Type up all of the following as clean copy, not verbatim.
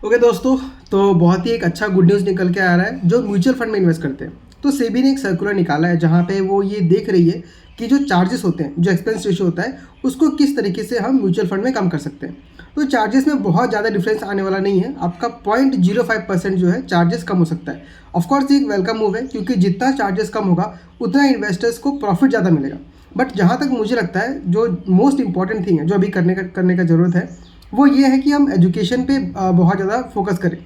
Okay दोस्तों, तो बहुत ही एक अच्छा गुड न्यूज़ निकल के आ रहा है जो म्यूचुअल फंड में इन्वेस्ट करते हैं। तो सेबी ने एक सर्कुलर निकाला है जहाँ पे वो ये देख रही है कि जो चार्जेस होते हैं, जो एक्सपेंस रेशियो होता है, उसको किस तरीके से हम म्यूचुअल फंड में कम कर सकते हैं। तो चार्जेस में बहुत ज़्यादा डिफरेंस आने वाला नहीं है, आपका 0.05% जो है चार्जेस कम हो सकता है। ऑफकोर्स ये एक वेलकम मूव है क्योंकि जितना चार्जेस कम होगा उतना इन्वेस्टर्स को प्रॉफिट ज़्यादा मिलेगा। बट जहाँ तक मुझे लगता है जो मोस्ट इंपॉर्टेंट थिंग है जो अभी करने का ज़रूरत है, वो ये है कि हम एजुकेशन पे बहुत ज़्यादा फोकस करें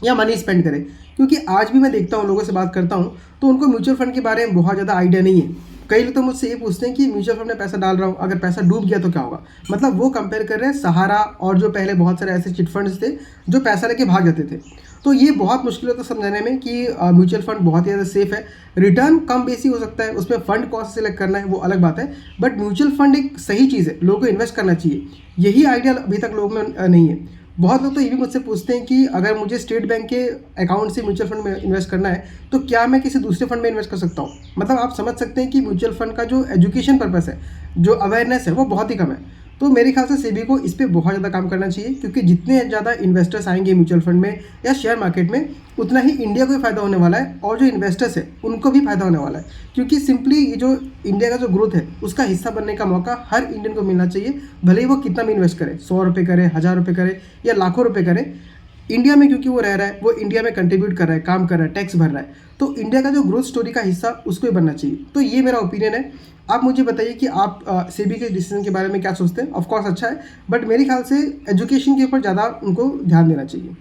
या मनी स्पेंड करें। क्योंकि आज भी मैं देखता हूँ, लोगों से बात करता हूँ, तो उनको म्यूचुअल फंड के बारे में बहुत ज़्यादा आइडिया नहीं है। कई लोग तो मुझसे ये पूछते हैं कि म्यूचुअल फंड में पैसा डाल रहा हूँ, अगर पैसा डूब गया तो क्या होगा। मतलब वो कंपेयर कर रहे हैं सहारा और जो पहले बहुत सारे ऐसे चिट फंड्स थे जो पैसा लेके भाग जाते थे। तो ये बहुत मुश्किल होता है समझाने में कि म्यूचुअल फंड बहुत ही ज़्यादा सेफ है। रिटर्न कम बेसी हो सकता है, उसमें फंड कॉस्ट सेलेक्ट करना है वो अलग बात है। बट म्यूचुअल फंड एक सही चीज़ है, लोगों को इन्वेस्ट करना चाहिए। यही आइडिया अभी तक लोगों में नहीं है। बहुत लोग तो ये भी मुझसे पूछते हैं कि अगर मुझे स्टेट बैंक के अकाउंट से म्यूचुअल फंड में इन्वेस्ट करना है तो क्या मैं किसी दूसरे फंड में इन्वेस्ट कर सकता हूँ। मतलब आप समझ सकते हैं कि म्यूचुअल फंड का जो एजुकेशन पर्पस है, जो अवेयरनेस है, वो बहुत ही कम है। तो मेरे ख्याल से सेबी को इस पर बहुत ज़्यादा काम करना चाहिए क्योंकि जितने ज़्यादा इन्वेस्टर्स आएंगे म्यूचुअल फंड में या शेयर मार्केट में, उतना ही इंडिया को भी फ़ायदा होने वाला है और जो इन्वेस्टर्स है उनको भी फ़ायदा होने वाला है। क्योंकि सिंपली ये जो इंडिया का जो ग्रोथ है उसका हिस्सा बनने का मौका हर इंडियन को मिलना चाहिए। भले ही वो कितना भी इन्वेस्ट करे, 100 रुपये करे, 1000 रुपये करे या लाखों रुपये करे, इंडिया में क्योंकि वो रह रहा है, वो इंडिया में कंट्रीब्यूट कर रहा है, काम कर रहा है, टैक्स भर रहा है, तो इंडिया का जो ग्रोथ स्टोरी का हिस्सा उसको ही बनना चाहिए। तो ये मेरा ओपिनियन है। आप मुझे बताइए कि आप सेबी के डिसीजन के बारे में क्या सोचते हैं। ऑफकोर्स अच्छा है, बट मेरे ख्याल से एजुकेशन के ऊपर ज़्यादा उनको ध्यान देना चाहिए।